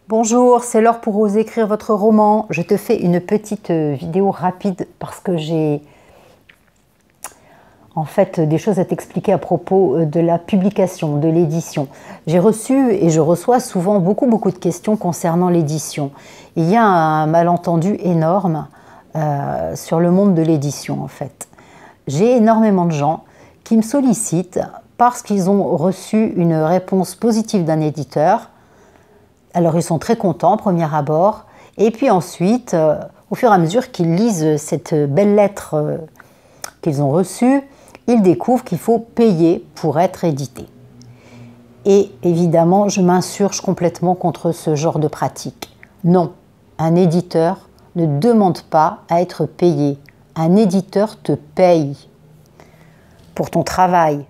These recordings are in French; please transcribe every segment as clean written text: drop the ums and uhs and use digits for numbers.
Bonjour, c'est l'heure pour oser écrire votre roman. Je te fais une petite vidéo rapide parce que j'ai en fait des choses à t'expliquer à propos de la publication, de l'édition. J'ai reçu et je reçois souvent beaucoup de questions concernant l'édition. Il y a un malentendu énorme sur le monde de l'édition en fait. J'ai énormément de gens qui me sollicitent parce qu'ils ont reçu une réponse positive d'un éditeur. Alors ils sont très contents au premier abord, et puis ensuite, au fur et à mesure qu'ils lisent cette belle lettre qu'ils ont reçue, ils découvrent qu'il faut payer pour être édité. Et évidemment, je m'insurge complètement contre ce genre de pratique. Non, un éditeur ne demande pas à être payé. Un éditeur te paye pour ton travail,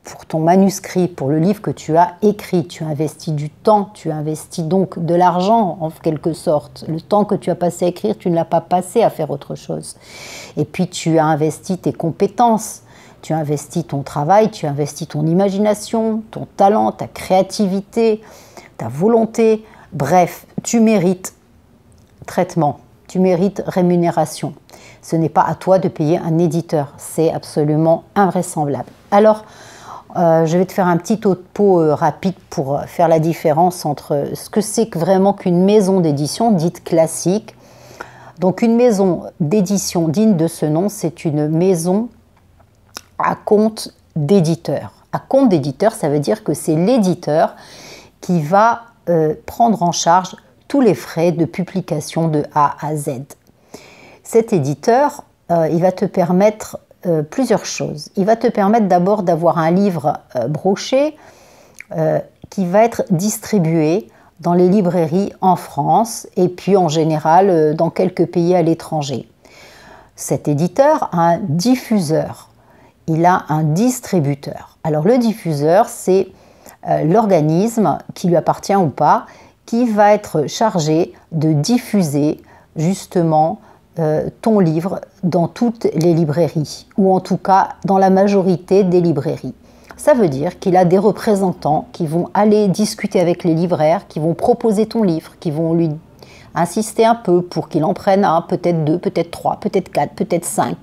pour ton manuscrit, pour le livre que tu as écrit. Tu as investi du temps, tu as investi donc de l'argent en quelque sorte. Le temps que tu as passé à écrire, tu ne l'as pas passé à faire autre chose. Et puis tu as investi tes compétences, tu as investi ton travail, tu as investi ton imagination, ton talent, ta créativité, ta volonté. Bref, tu mérites traitement, tu mérites rémunération. Ce n'est pas à toi de payer un éditeur, c'est absolument invraisemblable. Alors, je vais te faire un petit topo rapide pour faire la différence entre ce que c'est vraiment qu'une maison d'édition dite classique. Donc une maison d'édition digne de ce nom, c'est une maison à compte d'éditeur. À compte d'éditeur, ça veut dire que c'est l'éditeur qui va prendre en charge tous les frais de publication de A à Z. Cet éditeur, il va te permettre plusieurs choses. Il va te permettre d'abord d'avoir un livre broché qui va être distribué dans les librairies en France et puis en général dans quelques pays à l'étranger. Cet éditeur a un diffuseur, il a un distributeur. Alors le diffuseur, c'est l'organisme qui lui appartient ou pas, qui va être chargé de diffuser justement ton livre dans toutes les librairies, ou en tout cas dans la majorité des librairies. Ça veut dire qu'il a des représentants qui vont aller discuter avec les libraires, qui vont proposer ton livre, qui vont lui insister un peu pour qu'il en prenne un, peut-être deux, peut-être trois, peut-être quatre, peut-être cinq.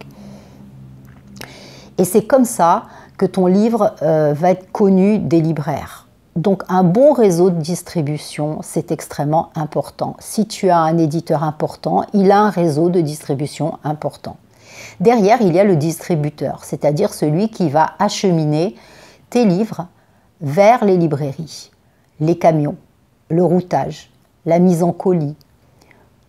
Et c'est comme ça que ton livre va être connu des libraires. Donc un bon réseau de distribution, c'est extrêmement important. Si tu as un éditeur important, il a un réseau de distribution important. Derrière, il y a le distributeur, c'est-à-dire celui qui va acheminer tes livres vers les librairies, les camions, le routage, la mise en colis.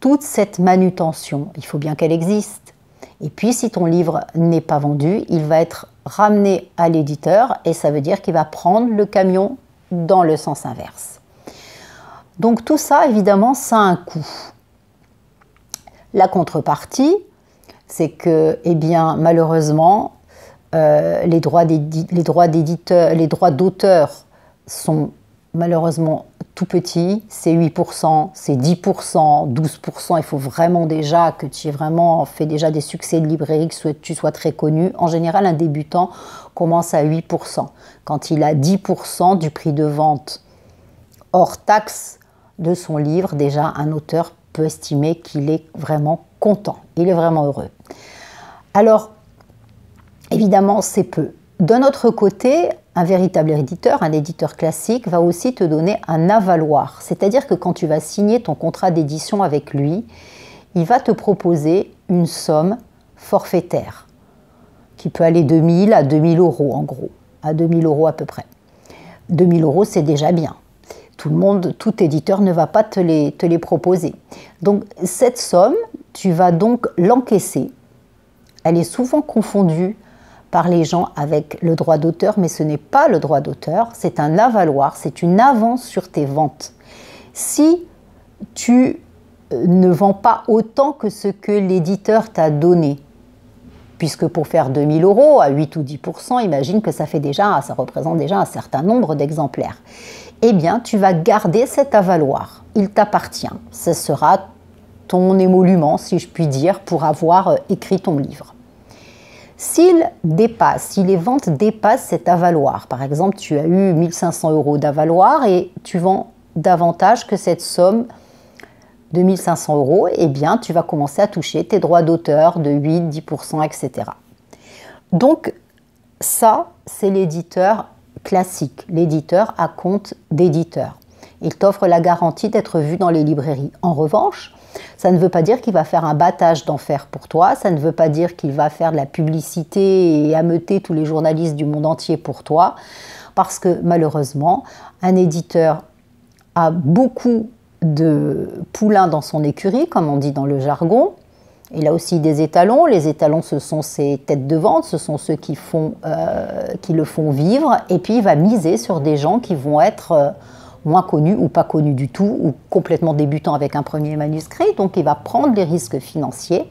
Toute cette manutention, il faut bien qu'elle existe. Et puis si ton livre n'est pas vendu, il va être ramené à l'éditeur et ça veut dire qu'il va prendre le camion dans le sens inverse. Donc tout ça, évidemment, ça a un coût. La contrepartie, c'est que, eh bien, malheureusement, les droits d'auteur sont malheureusement tout petits. C'est 8%, c'est 10%, 12%. Il faut vraiment déjà que tu aies vraiment fait déjà des succès de librairie, que tu sois très connu. En général, un débutant commence à 8%. Quand il a 10% du prix de vente hors taxe de son livre, déjà un auteur peut estimer qu'il est vraiment content, il est vraiment heureux. Alors, évidemment, c'est peu. D'un autre côté, un véritable éditeur, un éditeur classique, va aussi te donner un avaloir. C'est-à-dire que quand tu vas signer ton contrat d'édition avec lui, il va te proposer une somme forfaitaire qui peut aller de 1 000 à 2 000 euros en gros, à 2 000 euros à peu près. 2 000 euros, c'est déjà bien. Tout éditeur ne va pas te les proposer. Donc cette somme, tu vas donc l'encaisser. Elle est souvent confondue par les gens avec le droit d'auteur, mais ce n'est pas le droit d'auteur, c'est un avaloir, c'est une avance sur tes ventes. Si tu ne vends pas autant que ce que l'éditeur t'a donné, puisque pour faire 2 000 euros à 8 ou 10%, imagine que ça représente déjà un certain nombre d'exemplaires. Eh bien, tu vas garder cet avaloir, il t'appartient. Ce sera ton émolument, si je puis dire, pour avoir écrit ton livre. Si les ventes dépassent cet avaloir, par exemple, tu as eu 1 500 euros d'avaloir et tu vends davantage que cette somme de 1 500 €, eh bien, tu vas commencer à toucher tes droits d'auteur de 8, 10%, etc. Donc, ça, c'est l'éditeur classique, l'éditeur à compte d'éditeur. Il t'offre la garantie d'être vu dans les librairies. En revanche, ça ne veut pas dire qu'il va faire un battage d'enfer pour toi, ça ne veut pas dire qu'il va faire de la publicité et ameuter tous les journalistes du monde entier pour toi, parce que malheureusement, un éditeur a beaucoup de poulains dans son écurie, comme on dit dans le jargon. Il a aussi des étalons. Les étalons, ce sont ses têtes de vente, ce sont ceux qui le font vivre. Et puis, il va miser sur des gens qui vont être moins connus ou pas connus du tout, ou complètement débutants avec un premier manuscrit. Donc, il va prendre les risques financiers.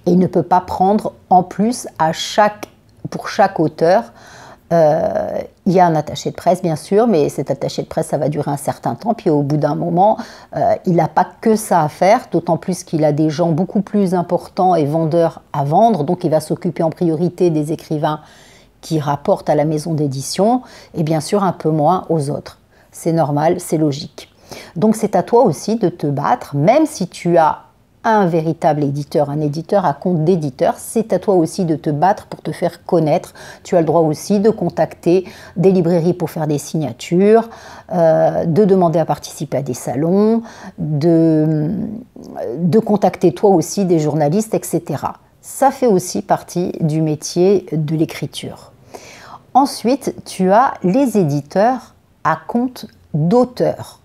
Et il ne peut pas prendre en plus pour chaque auteur. Il y a un attaché de presse, bien sûr, mais cet attaché de presse, ça va durer un certain temps. Puis au bout d'un moment, il n'a pas que ça à faire, d'autant plus qu'il a des gens beaucoup plus importants et vendeurs à vendre. Donc, il va s'occuper en priorité des écrivains qui rapportent à la maison d'édition et bien sûr un peu moins aux autres. C'est normal, c'est logique. Donc, c'est à toi aussi de te battre, même si tu as un véritable éditeur, un éditeur à compte d'éditeur, c'est à toi aussi de te battre pour te faire connaître. Tu as le droit aussi de contacter des librairies pour faire des signatures, de demander à participer à des salons, de contacter toi aussi des journalistes, etc. Ça fait aussi partie du métier de l'écriture. Ensuite, tu as les éditeurs à compte d'auteur.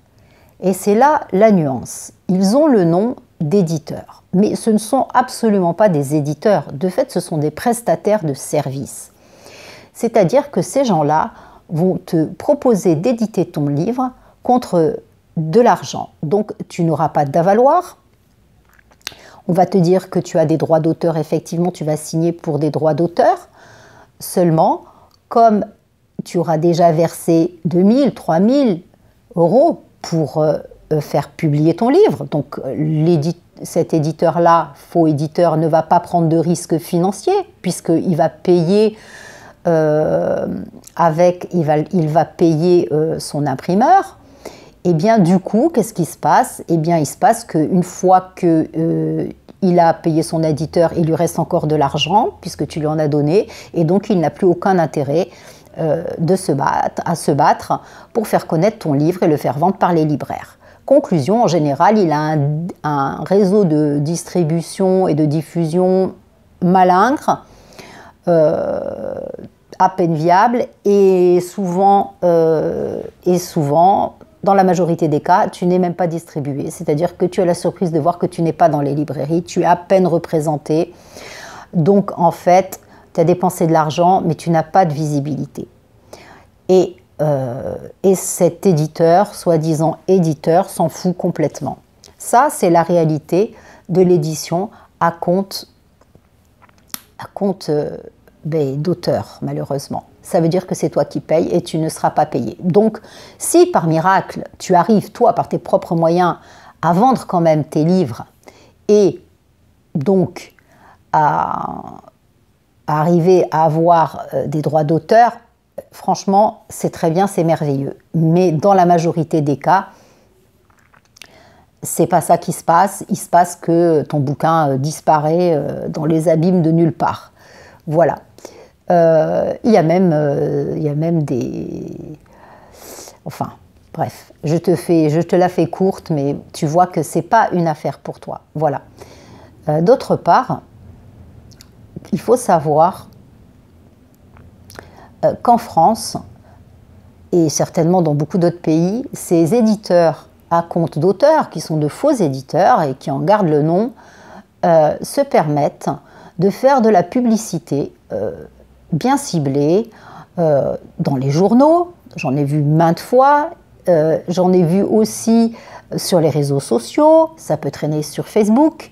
Et c'est là la nuance. Ils ont le nom d'éditeurs. Mais ce ne sont absolument pas des éditeurs. De fait, ce sont des prestataires de services. C'est-à-dire que ces gens-là vont te proposer d'éditer ton livre contre de l'argent. Donc, tu n'auras pas d'avaloir. On va te dire que tu as des droits d'auteur. Effectivement, tu vas signer pour des droits d'auteur. Seulement, comme tu auras déjà versé 2 000, 3 000 € pour faire publier ton livre. Donc, cet éditeur-là, faux éditeur, ne va pas prendre de risques financiers puisqu'il va payer il va payer son imprimeur. Et bien, du coup, qu'est-ce qui se passe? Eh bien, il se passe qu'une fois qu'il a payé son éditeur, il lui reste encore de l'argent puisque tu lui en as donné et donc il n'a plus aucun intérêt à se battre pour faire connaître ton livre et le faire vendre par les libraires. Conclusion, en général, il a un réseau de distribution et de diffusion malingre, à peine viable, et souvent, dans la majorité des cas, tu n'es même pas distribué. C'est-à-dire que tu as la surprise de voir que tu n'es pas dans les librairies, tu es à peine représenté. Donc, en fait, tu as dépensé de l'argent, mais tu n'as pas de visibilité. Et cet éditeur, soi-disant éditeur, s'en fout complètement. Ça, c'est la réalité de l'édition à compte d'auteur, malheureusement. Ça veut dire que c'est toi qui payes et tu ne seras pas payé. Donc, si par miracle, tu arrives, toi, par tes propres moyens, à vendre quand même tes livres et donc à arriver à avoir des droits d'auteur, franchement, c'est très bien, c'est merveilleux. Mais dans la majorité des cas, c'est pas ça qui se passe. Il se passe que ton bouquin disparaît dans les abîmes de nulle part. Voilà. Il y a même des... Enfin, bref, je te la fais courte, mais tu vois que c'est pas une affaire pour toi. Voilà. D'autre part, il faut savoir qu'en France, et certainement dans beaucoup d'autres pays, ces éditeurs à compte d'auteur, qui sont de faux éditeurs et qui en gardent le nom, se permettent de faire de la publicité bien ciblée dans les journaux. J'en ai vu maintes fois, j'en ai vu aussi sur les réseaux sociaux, ça peut traîner sur Facebook,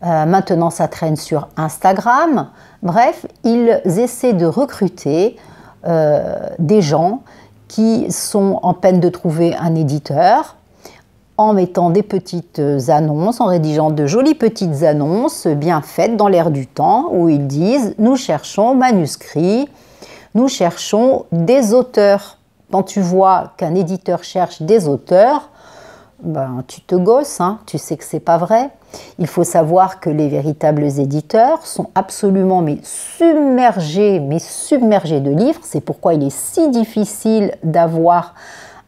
maintenant ça traîne sur Instagram. Bref, ils essaient de recruter des gens qui sont en peine de trouver un éditeur en mettant des petites annonces, en rédigeant de jolies petites annonces bien faites dans l'air du temps où ils disent « Nous cherchons manuscrits, nous cherchons des auteurs Quand tu vois qu'un éditeur cherche des auteurs, ben, tu te gosses, hein, tu sais que c'est pas vrai. Il faut savoir que les véritables éditeurs sont absolument submergés de livres. C'est pourquoi il est si difficile d'avoir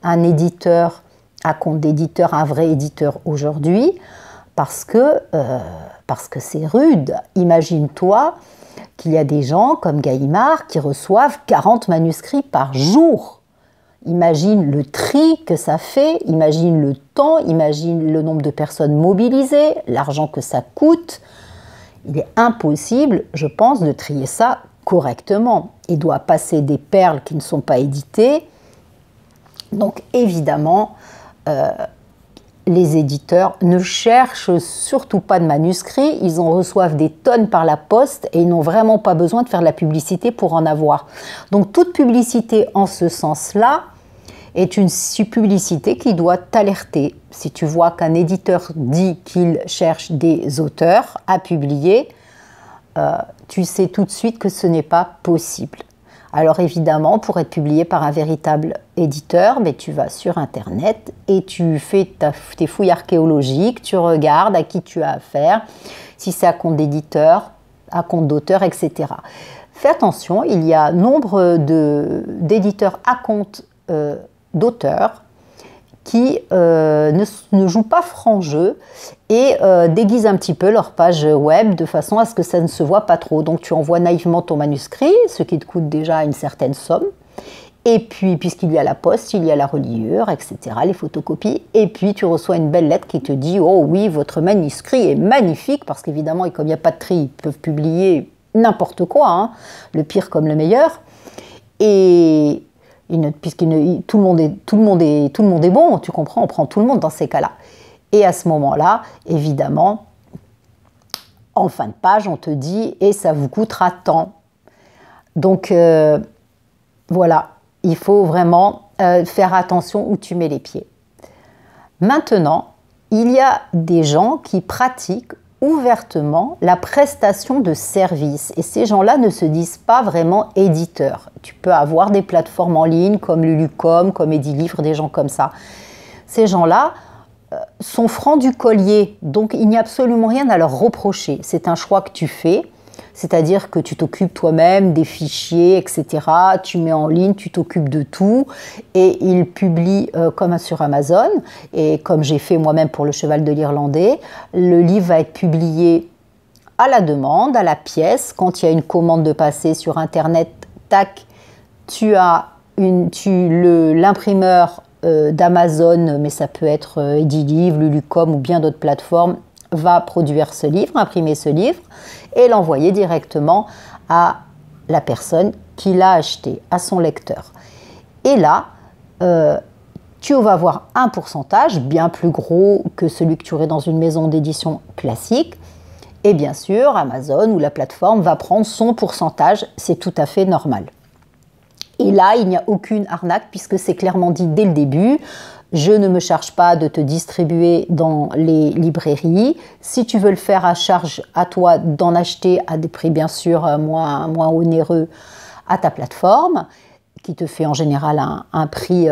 un éditeur à compte d'éditeur, un vrai éditeur aujourd'hui, parce que c'est rude. Imagine-toi qu'il y a des gens comme Gallimard qui reçoivent 40 manuscrits par jour. Imagine le tri que ça fait, imagine le temps, imagine le nombre de personnes mobilisées, l'argent que ça coûte. Il est impossible, je pense, de trier ça correctement. Il doit passer des perles qui ne sont pas éditées. Donc évidemment, les éditeurs ne cherchent surtout pas de manuscrits, ils en reçoivent des tonnes par la poste et ils n'ont vraiment pas besoin de faire de la publicité pour en avoir. Donc toute publicité en ce sens-là est une publicité qui doit t'alerter. Si tu vois qu'un éditeur dit qu'il cherche des auteurs à publier, tu sais tout de suite que ce n'est pas possible. Alors évidemment, pour être publié par un véritable éditeur, mais tu vas sur Internet et tu fais tes fouilles archéologiques, tu regardes à qui tu as affaire, si c'est à compte d'éditeur, à compte d'auteur, etc. Fais attention, il y a nombre d'éditeurs à compte d'auteurs qui ne jouent pas franc jeu et déguisent un petit peu leur page web de façon à ce que ça ne se voit pas trop. Donc tu envoies naïvement ton manuscrit, ce qui te coûte déjà une certaine somme. Et puis, puisqu'il y a la poste, il y a la reliure, etc., les photocopies. Et puis tu reçois une belle lettre qui te dit « Oh oui, votre manuscrit est magnifique », parce qu'évidemment, comme il n'y a pas de tri, ils peuvent publier n'importe quoi, hein, le pire comme le meilleur. Et tout le monde est bon, tu comprends, on prend tout le monde dans ces cas-là. Et à ce moment-là, évidemment, en fin de page, on te dit « et ça vous coûtera tant ». Donc, voilà, il faut vraiment faire attention où tu mets les pieds. Maintenant, il y a des gens qui pratiquent ouvertement la prestation de services. Et ces gens-là ne se disent pas vraiment éditeurs. Tu peux avoir des plateformes en ligne comme Lulucom, comme Edilivre, des gens comme ça. Ces gens-là sont francs du collier, donc il n'y a absolument rien à leur reprocher. C'est un choix que tu fais, c'est-à-dire que tu t'occupes toi-même des fichiers, etc. Tu mets en ligne, tu t'occupes de tout et ils publient comme sur Amazon. Et comme j'ai fait moi-même pour Le Cheval de l'Irlandais, le livre va être publié à la demande, à la pièce. Quand il y a une commande de passer sur Internet, tac, tu as l'imprimeur d'Amazon, mais ça peut être Edilivre, Lulucom ou bien d'autres plateformes, va produire ce livre, imprimer ce livre et l'envoyer directement à la personne qui l'a acheté, à son lecteur. Et là, tu vas avoir un pourcentage bien plus gros que celui que tu aurais dans une maison d'édition classique. Et bien sûr, Amazon ou la plateforme va prendre son pourcentage, c'est tout à fait normal. Et là, il n'y a aucune arnaque puisque c'est clairement dit dès le début. Je ne me charge pas de te distribuer dans les librairies. Si tu veux le faire à charge à toi d'en acheter à des prix bien sûr moins onéreux à ta plateforme, qui te fait en général un prix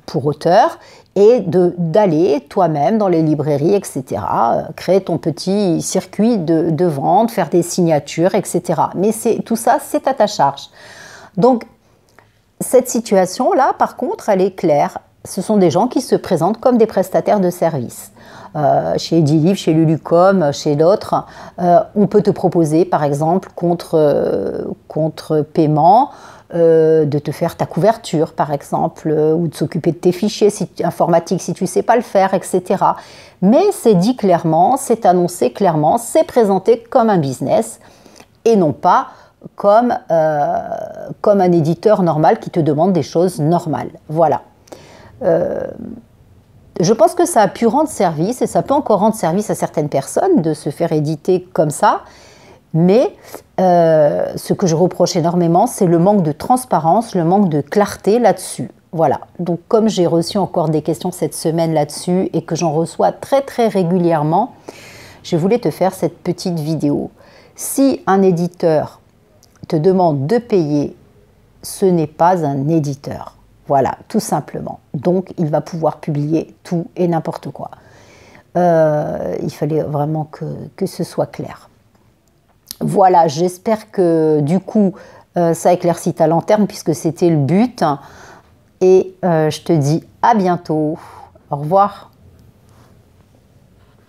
pour auteur, et d'aller toi-même dans les librairies, etc., créer ton petit circuit de vente, faire des signatures, etc. Mais tout ça, c'est à ta charge. Donc, cette situation-là, par contre, elle est claire. Ce sont des gens qui se présentent comme des prestataires de services. Chez Edilivre, chez Lulucom, chez d'autres, on peut te proposer, par exemple, contre paiement, de te faire ta couverture, par exemple, ou de s'occuper de tes fichiers informatiques si tu ne sais pas le faire, etc. Mais c'est dit clairement, c'est annoncé clairement, c'est présenté comme un business et non pas comme un éditeur normal qui te demande des choses normales. Voilà. Je pense que ça a pu rendre service et ça peut encore rendre service à certaines personnes de se faire éditer comme ça, mais ce que je reproche énormément, c'est le manque de transparence, le manque de clarté là-dessus. Voilà, donc comme j'ai reçu encore des questions cette semaine là-dessus et que j'en reçois très très régulièrement, je voulais te faire cette petite vidéo. Si un éditeur te demande de payer, ce n'est pas un éditeur. Voilà, tout simplement. Donc, il va pouvoir publier tout et n'importe quoi. Il fallait vraiment que ce soit clair. Voilà, j'espère que du coup, ça éclaircit ta lanterne puisque c'était le but. Et je te dis à bientôt. Au revoir.